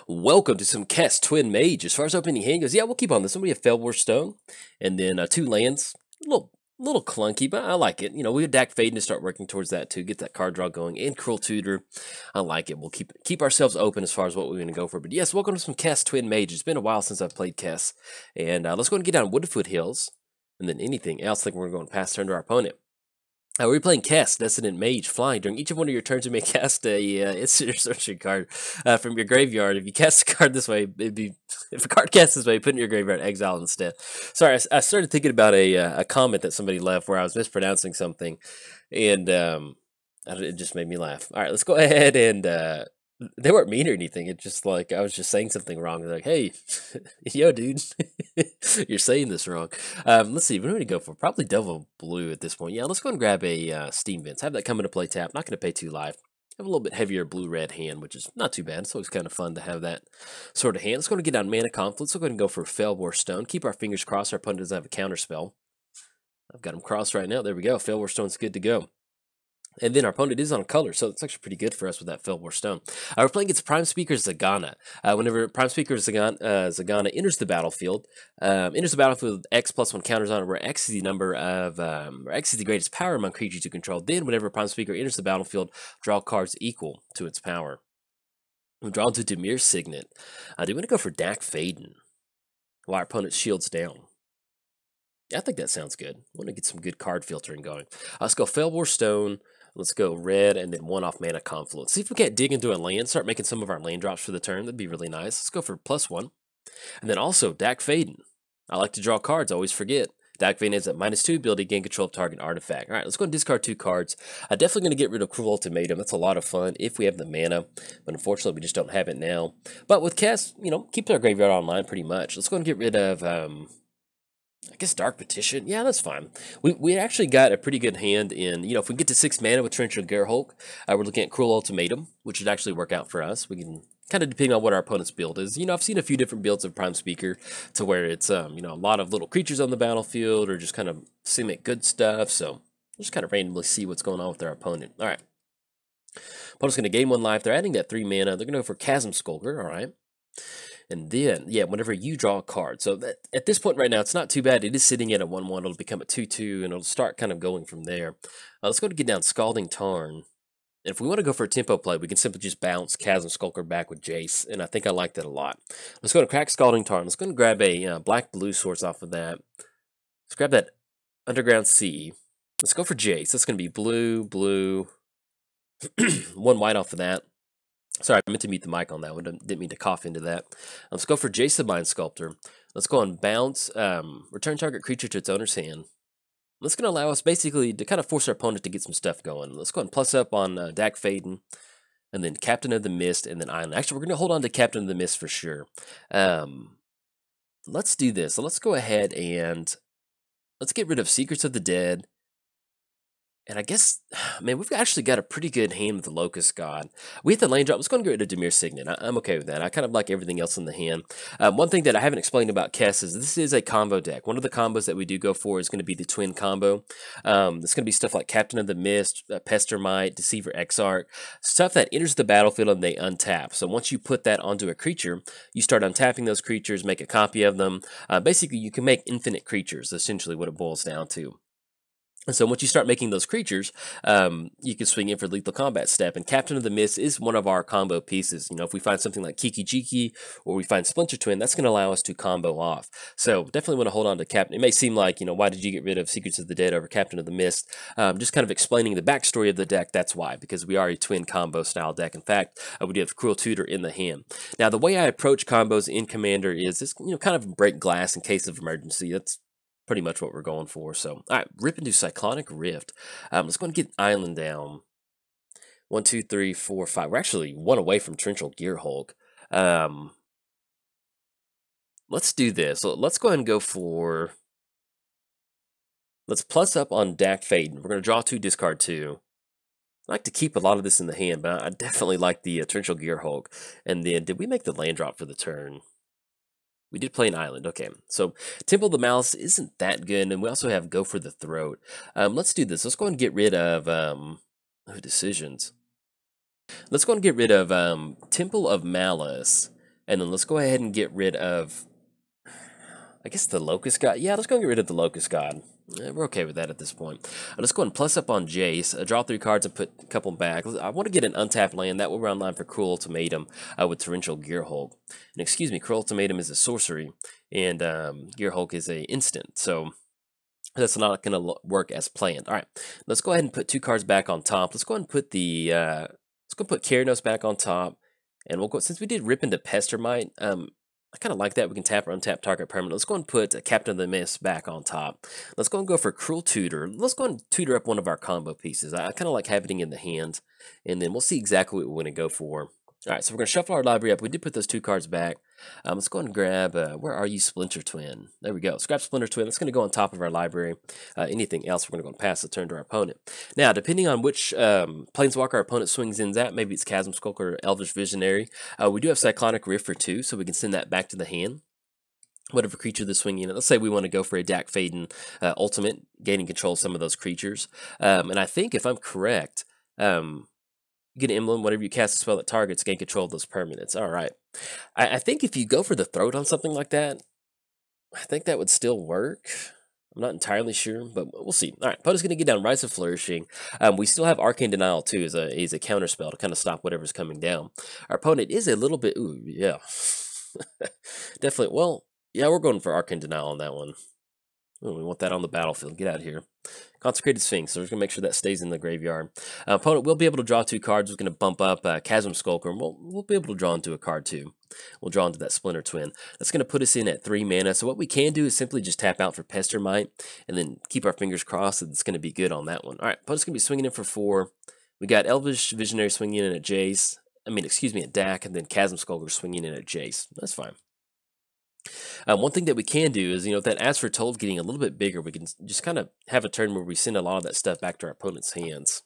Welcome to some Kess Twin Mage. As far as opening hand goes, yeah, we'll keep on this one. We have Felwar Stone, and then 2 lands. A little clunky, but I like it. You know, we have Dak Faden to start working towards that too. Get that card draw going, and Cruel Tutor. I like it. We'll keep ourselves open as far as what we're going to go for. But yes, welcome to some Kess Twin Mage. It's been a while since I've played Kess, and let's go and get down Woodfoot Hills, and then anything else. I think we're going to pass turn to our opponent. We're playing Kess, Dissident Mage, flying. During each of one of your turns, you may cast a instant searching card from your graveyard. If you cast a card this way, it'd be if a card cast this way, put it in your graveyard, exile instead. Sorry, I started thinking about a comment that somebody left where I was mispronouncing something, and it just made me laugh. All right, let's go ahead and they weren't mean or anything. It's just like I was just saying something wrong. They're like, hey, yo, dude, you're saying this wrong. Let's see. What do we go for? Probably Devil Blue at this point. Yeah, let's go and grab a Steam Vents. Have that come into play tap. Not going to pay 2 life. Have a little bit heavier blue-red hand, which is not too bad. It's always kind of fun to have that sort of hand. Let's go and get down Mana Conflict. Let's go ahead and go for Felwar Stone. Keep our fingers crossed. Our opponent doesn't have a counter spell. I've got him crossed right now. There we go. Felwar Stone's good to go. And then our opponent is on color, so it's actually pretty good for us with that Felwar Stone. We're playing against Prime Speaker Zegana. Whenever Prime Speaker Zegana enters the battlefield, with X plus 1 counters on it, where X is the number of, or X is the greatest power among creatures you control. Then, whenever Prime Speaker enters the battlefield, draw cards equal to its power. I'm drawn to Dimir Signet. Do we want to go for Dak Faden while our opponent shields down? Yeah, I think that sounds good. I want to get some good card filtering going. Let's go Felwar Stone. Let's go red and then 1 off Mana Confluence. See if we can't dig into a land, start making some of our land drops for the turn. That'd be really nice. Let's go for +1. And then also Dak Faden. I like to draw cards, I always forget. Dak Faden has that -2 ability, gain control of target artifact. All right, let's go and discard 2 cards. I'm definitely going to get rid of Cruel Ultimatum. That's a lot of fun if we have the mana, but unfortunately we just don't have it now. But with Kess, you know, keeps our graveyard online pretty much. Let's go and get rid of I guess Dark Petition. Yeah, that's fine. We actually got a pretty good hand in, you know, if we get to 6 mana with Torrential Gerhulk, we're looking at Cruel Ultimatum, which would actually work out for us. We can kind of depending on what our opponent's build is. You know, I've seen a few different builds of Prime Speaker to where it's, you know, a lot of little creatures on the battlefield or just kind of seem like good stuff. So we'll just kind of randomly see what's going on with our opponent. All right. Opponent's going to gain 1 life. They're adding that 3 mana. They're going to go for Chasm Skulker. All right. And then, yeah, whenever you draw a card. So that, at this point right now, it's not too bad. It is sitting at a 1/1. It'll become a 2/2, and it'll start kind of going from there. Let's go to get down Scalding Tarn. And if we want to go for a tempo play, we can simply just bounce Chasm Skulker back with Jace, and I think I like that a lot. Let's go to crack Scalding Tarn. Let's go and grab a black-blue source off of that. Let's grab that Underground Sea. Let's go for Jace. That's going to be blue, blue, 1 white off of that. Sorry, I meant to mute the mic on that one. Didn't mean to cough into that. Let's go for Jace the Mind Sculptor. Let's go and bounce, return target creature to its owner's hand. That's going to allow us basically to kind of force our opponent to get some stuff going. Let's go and plus up on Dak Faden, and then Captain of the Mist, and then Island. Actually, we're going to hold on to Captain of the Mist for sure. Let's do this. So let's go ahead and let's get rid of Secrets of the Dead. And I guess, man, we've actually got a pretty good hand with the Locust God. We hit the lane drop. Let's go and get rid of Dimir Signet. I'm okay with that. I kind of like everything else in the hand. One thing that I haven't explained about Kess is this is a combo deck. One of the combos that we do go for is going to be the twin combo. It's going to be stuff like Captain of the Mist, Pestermite, Deceiver Exarch, stuff that enters the battlefield and they untap. So once you put that onto a creature, you start untapping those creatures, make a copy of them. Basically, you can make infinite creatures, essentially what it boils down to. And so once you start making those creatures, you can swing in for lethal combat step. And Captain of the Mist is one of our combo pieces. You know, if we find something like Kiki Jiki or we find Splinter Twin, that's going to allow us to combo off. So definitely want to hold on to Captain. It may seem like, you know, why did you get rid of Secrets of the Dead over Captain of the Mist? Just kind of explaining the backstory of the deck. That's why, because we are a twin combo style deck. In fact, we do have Cruel Tutor in the hand. Now, the way I approach combos in Commander is this, you know, kind of break glass in case of emergency. That's pretty much what we're going for. So, all right, rip into Cyclonic Rift. Let's go and get Island down. 1, 2, 3, 4, 5. We're actually 1 away from Torrential Gearhulk. Let's do this. So let's go ahead and go for. Let's plus up on Dak Faden. We're going to draw 2, discard 2. I like to keep a lot of this in the hand, but I definitely like the Torrential Gearhulk. And then, did we make the land drop for the turn? We did play an island. Okay, so Temple of the Malice isn't that good, and we also have Go for the Throat. Let's do this. Let's go and get rid of decisions. Let's go and get rid of Temple of Malice, And then let's go ahead and get rid of, I guess, the Locust God. Yeah, let's go and get rid of the Locust God. We're okay with that at this point. Let's go ahead and plus up on Jace, draw 3 cards and put a couple back. I want to get an untapped land. That way we're online for Cruel Ultimatum with Torrential Gearhulk. And excuse me, Cruel Ultimatum is a sorcery, and Gearhulk is a instant. So that's not going to work as planned. All right, let's go ahead and put 2 cards back on top. Let's go ahead and put the let's go put Keranos back on top, and we'll go, since we did rip into Pestermite. I kind of like that. We can tap or untap target permanent. Let's go and put Captain of the Mist back on top. Let's go and go for Cruel Tutor. Let's go and tutor up one of our combo pieces. I kind of like having it in the hand, and then we'll see exactly what we want to go for. All right, so we're going to shuffle our library up. We did put those 2 cards back. Let's go and grab, where are you, Splinter Twin? There we go. Scrap Splinter Twin. That's going to go on top of our library. Anything else, we're going to go and pass the turn to our opponent. Now, depending on which Planeswalker our opponent swings in at, maybe it's Chasm Skulker or Elvish Visionary, we do have Cyclonic Rift for 2, so we can send that back to the hand. Whatever creature they're swinging in. Let's say we want to go for a Dak Faden ultimate, gaining control of some of those creatures. And I think, if I'm correct, get an emblem, whenever you cast a spell that targets, gain control of those permanents. All right. I think if you go for the throat on something like that, I think that would still work. I'm not entirely sure, but we'll see. All right, opponent's going to get down Rise of Flourishing. We still have Arcane Denial, too, as a counter spell to kind of stop whatever's coming down. Our opponent is a little bit... Ooh, yeah. Definitely. Well, yeah, we're going for Arcane Denial on that one. Ooh, we want that on the battlefield. Get out of here. Consecrated Sphinx, so we're going to make sure that stays in the graveyard. Opponent will be able to draw 2 cards. We're going to bump up Chasm Skulker, and we'll be able to draw into a card too. We'll draw into that Splinter Twin. That's going to put us in at 3 mana, so what we can do is simply just tap out for Pestermite, and then keep our fingers crossed that it's going to be good on that one. Alright, opponent's going to be swinging in for 4. We got Elvish Visionary swinging in at Jace. At Dak, and then Chasm Skulker swinging in at Jace. That's fine. One thing that we can do is, if that As for Told getting a little bit bigger, we can just kind of have a turn where we send a lot of that stuff back to our opponent's hands.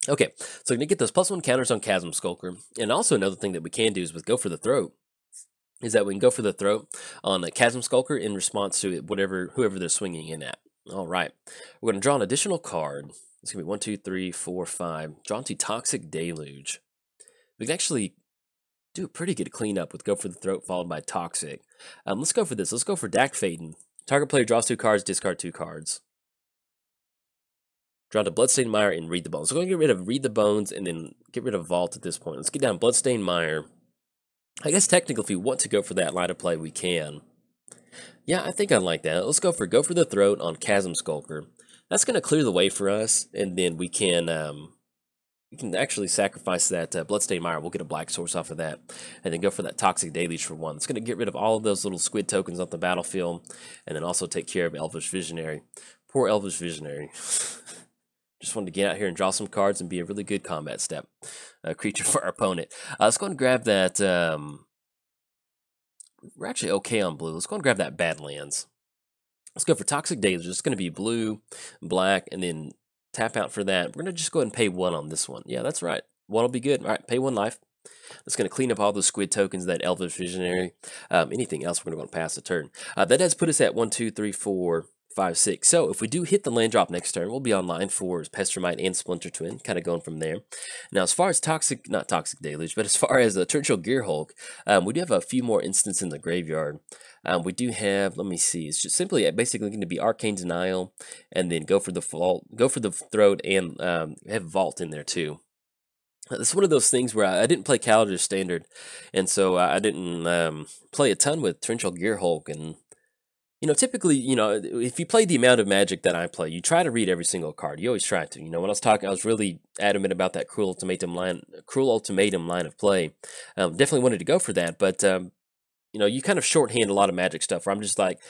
Okay, so we're going to get those +1 counters on Chasm Skulker. And also another thing that we can do is with Go for the Throat, is that we can go for the throat on a Chasm Skulker in response to whoever they're swinging in at. All right, we're going to draw an additional card. It's going to be 1, 2, 3, 4, 5. Draw into Toxic Deluge. We can actually do a pretty good cleanup with Go for the Throat followed by Toxic. Let's go for this. Let's go for Dak Faden. Target player draws 2 cards, discard 2 cards. Draw to Bloodstained Mire and Read the Bones. So we're going to get rid of Read the Bones and then get rid of Vault at this point. Let's get down Bloodstained Mire. I guess technically if we want to go for that line of play, we can. Yeah, I think I like that. Let's go for the Throat on Chasm Skulker. That's going to clear the way for us, and then we can actually sacrifice that Bloodstained Mire. We'll get a black source off of that, and then go for that Toxic Deluge for 1. It's going to get rid of all of those little squid tokens off the battlefield, and then also take care of Elvish Visionary. Poor Elvish Visionary. Just wanted to get out here and draw some cards and be a really good combat step creature for our opponent. Let's go and grab that. We're actually okay on blue. Let's go and grab that Badlands. Let's go for Toxic Deluge. It's going to be blue, black, and then tap out for that. We're going to just go ahead and pay 1 on this one. Yeah, that's right. 1 will be good. All right, pay 1 life. That's going to clean up all those squid tokens, that Elvish Visionary. Anything else, we're going to go and pass the turn. That does put us at 1, 2, 3, 4, 5, 6. So if we do hit the land drop next turn, we'll be online for Pestermite and Splinter Twin, kind of going from there. Now, as far as not Toxic Deluge, but as far as the Torrential Gearhulk, we do have a few more instances in the graveyard. We do have, let me see, it's just simply basically going to be Arcane Denial, and then go for the Throat, and have Vault in there too. It's one of those things where I didn't play Kaldra Standard, and so I didn't play a ton with Torrential Gearhulk, and typically, if you play the amount of Magic that I play, you try to read every single card. You always try to. When I was talking, I was really adamant about that Cruel Ultimatum line of play. Definitely wanted to go for that, but you kind of shorthand a lot of Magic stuff. Where I'm just like,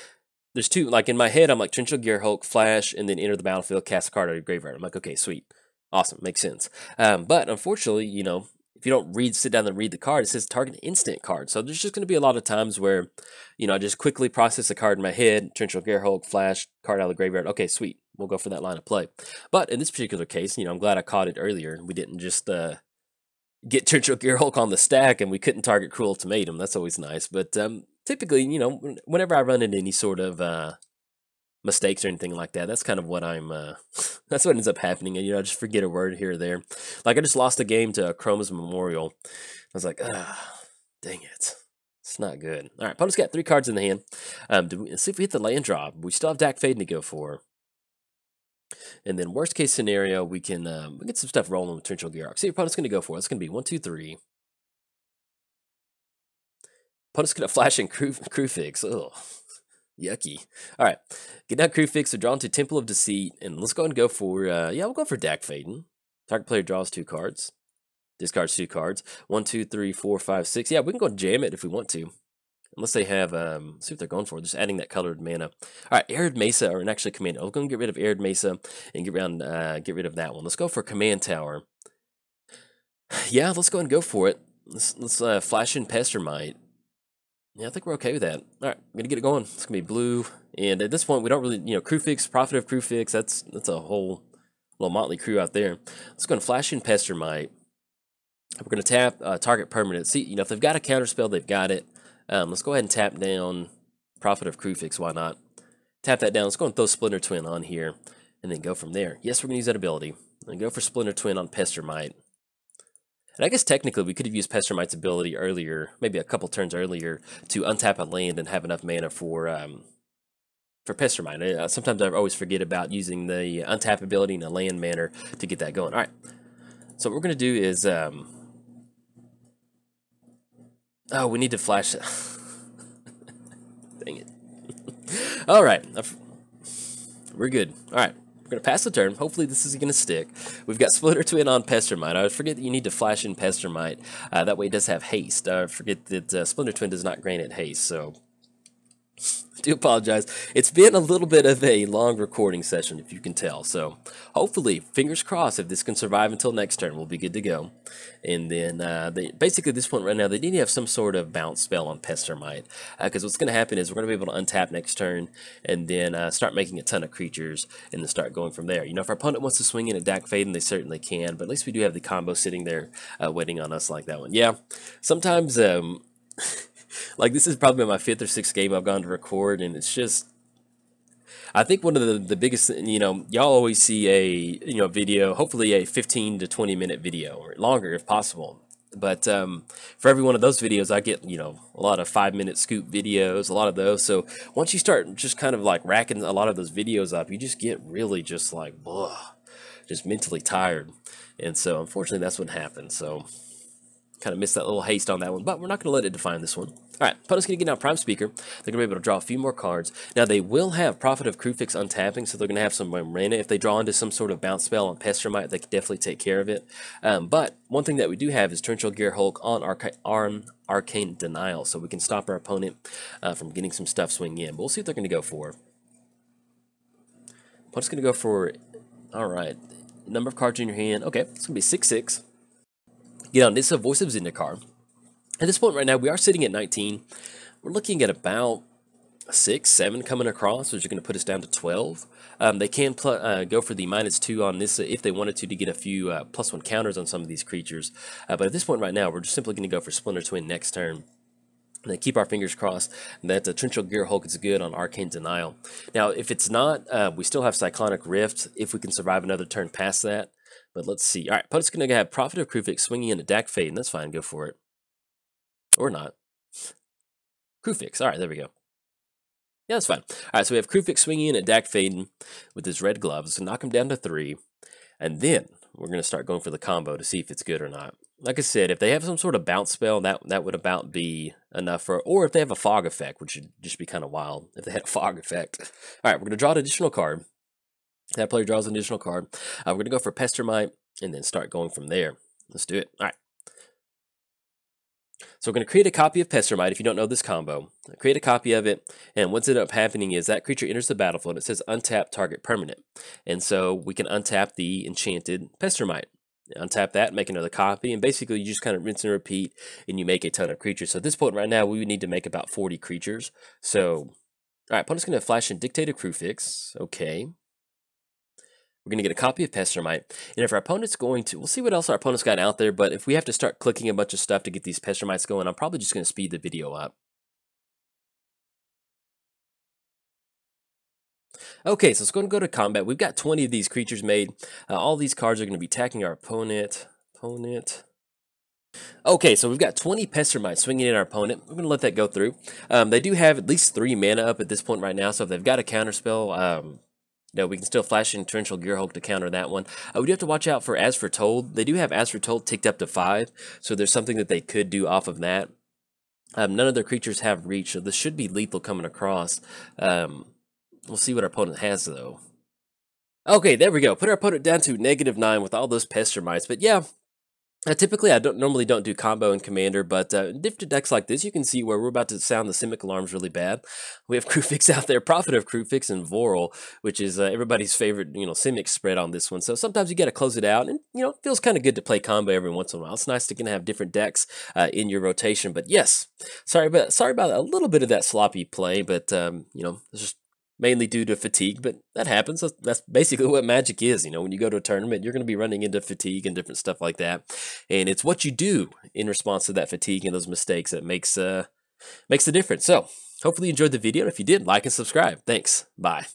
there's 2. Like in my head, I'm like Torrential Gearhulk, flash, and then enter the battlefield, cast a card out of your graveyard. I'm like, okay, sweet, awesome, makes sense. But unfortunately, if you don't sit down and read the card, it says target instant card. So there's just going to be a lot of times where, I just quickly process a card in my head, Torrential Gearhulk, flash, card out of the graveyard. Okay, sweet. We'll go for that line of play. But in this particular case, I'm glad I caught it earlier. We didn't just get Torrential Gearhulk on the stack and we couldn't target Cruel Ultimatum. That's always nice. But typically, whenever I run into any sort of mistakes or anything like that, that's kind of what that's what ends up happening. I just forget a word here or there. Like I just lost a game to Chroma's Memorial. I was like, dang it. It's not good. All right, opponent's got 3 cards in the hand. Let's see if we hit the land drop. We still have Dak Faden to go for. And then worst case scenario, we can get some stuff rolling with Torrential Gearhulk. See, opponent's going to go for it. It's going to be 1, 2, 3. Opponent's going to flash in crew fix. Ugh. Yucky. All right. Get down crew fix. We're drawn to Temple of Deceit. And let's go ahead and go for, yeah, we'll go for Dak Faden. Target player draws 2 cards. Discards 2 cards. 1, 2, 3, 4, 5, 6. Yeah, we can go jam it if we want to. Unless they have, see what they're going for. Just adding that colored mana. All right, Arid Mesa, or actually Command. We're going to get rid of Arid Mesa and get rid of that one. Let's go for Command Tower. Yeah, let's go and go for it. Let's flash in Pestermite. Yeah, I think we're okay with that. All right, I'm going to get it going. It's going to be blue. And at this point, we don't really, crew fix, profit of crew fix. That's a whole little motley crew out there. Let's go and flash in Pestermite. We're going to tap target permanent. See, if they've got a counter spell, they've got it. Let's go ahead and tap down Prophet of Crew Fix, why not? Tap that down. Let's go and throw Splinter Twin on here, and then go from there. Yes, we're going to use that ability. And go for Splinter Twin on Pestermite. And I guess technically we could have used Pestermite's ability earlier, maybe a couple turns earlier, to untap a land and have enough mana for Pestermite. Sometimes I always forget about using the untap ability in a land manner to get that going. All right. So what we're going to do is... oh, we need to flash... Dang it. All right. We're good. All right. We're going to pass the turn. Hopefully this is going to stick. We've got Splinter Twin on Pestermite. I forget that you need to flash in Pestermite. That way it does have haste. I forget that Splinter Twin does not grant it haste, so... I do apologize. It's been a little bit of a long recording session, if you can tell. So hopefully, fingers crossed, if this can survive until next turn, we'll be good to go. And then basically at this point right now, they need to have some sort of bounce spell on Pestermite. Because what's going to happen is we're going to be able to untap next turn and then start making a ton of creatures and then start going from there. If our opponent wants to swing in a Dak Faden, they certainly can. But at least we do have the combo sitting there waiting on us like that one. Yeah, sometimes... like, this is probably my 5th or 6th game I've gone to record, and it's just... I think one of the biggest... y'all always see a, video, hopefully a 15 to 20-minute video, or longer if possible. But for every one of those videos, I get, a lot of 5-minute scoop videos, a lot of those. So once you start just kind of, like, racking a lot of those videos up, you just get really just, like, ugh, just mentally tired. And so, unfortunately, that's what happened. So... kind of missed that little haste on that one, but we're not going to let it define this one. All right, opponent's going to get out Prime Speaker. They're going to be able to draw a few more cards. Now, they will have Prophet of Crew Fix untapping, so they're going to have some mana. If they draw into some sort of bounce spell on Pestermite, they can definitely take care of it. But one thing that we do have is Torrential Gearhulk on Arcane Denial, so we can stop our opponent from getting some stuff swinging in. But we'll see what they're going to go for. Opponent's going to go for, all right, number of cards in your hand. Okay, it's going to be 6/6. This is a Voice of Zendikar. At this point right now, we are sitting at 19. We're looking at about 6, 7 coming across, which is going to put us down to 12. They can go for the -2 on this if they wanted to get a few +1 counters on some of these creatures. But at this point right now, we're just simply going to go for Splinter Twin next turn. And then keep our fingers crossed that the Torrential Gearhulk is good on Arcane Denial. Now, if it's not, we still have Cyclonic Rift if we can survive another turn past that. But let's see. All right, opponent's going to have Prophet of Crew Fix swinging in a Dak Faden. That's fine. Go for it. Or not. Crew Fix. All right, there we go. Yeah, that's fine. All right, so we have Crew Fix swinging in a Dak Faden with his red gloves to knock him down to 3. And then we're going to start going for the combo to see if it's good or not. Like I said, if they have some sort of bounce spell, that would about be enough for... Or if they have a fog effect, which would just be kind of wild if they had a fog effect. All right, we're going to draw an additional card. That player draws an additional card. We're going to go for Pestermite and then start going from there. Let's do it. All right. So we're going to create a copy of Pestermite if you don't know this combo. Create a copy of it, and what's ended up happening is that creature enters the battlefield and it says untap target permanent. And so we can untap the enchanted Pestermite. Untap that, make another copy, and basically you just kind of rinse and repeat and you make a ton of creatures. So at this point right now, we would need to make about 40 creatures. So, all right, opponent's going to flash in Dictator Crew Fix. Okay. We're going to get a copy of Pestermite, and if our opponent's going to, we'll see what else our opponent's got out there, but if we have to start clicking a bunch of stuff to get these Pestermites going, I'm probably just going to speed the video up. Okay, so let's go and go to combat. We've got 20 of these creatures made. All these cards are going to be attacking our opponent. Okay, so we've got 20 Pester Mites swinging at our opponent. We're going to let that go through. They do have at least 3 mana up at this point right now, so if they've got a counterspell, we can still flash in Torrential Gearhulk to counter that one. We do have to watch out for As Foretold. They do have As Foretold ticked up to 5, so there's something that they could do off of that. None of their creatures have reach, so this should be lethal coming across. We'll see what our opponent has, though. Okay, there we go. Put our opponent down to -9 with all those Pester Mites. But yeah, typically I normally don't do combo in Commander, but in different decks like this, you can see where we're about to sound the Simic alarms really bad. We have Crewfix out there, Prophet of Crewfix and Voral, which is everybody's favorite, Simic spread on this one. So sometimes you got to close it out, and it feels kind of good to play combo every once in a while. It's nice to kind of have different decks in your rotation. But yes, sorry about a little bit of that sloppy play, but it's just mainly due to fatigue, but that happens. That's basically what Magic is. When you go to a tournament, you're going to be running into fatigue and different stuff like that, and it's what you do in response to that fatigue and those mistakes that makes the difference. So hopefully you enjoyed the video. If you did, like and subscribe. Thanks. Bye.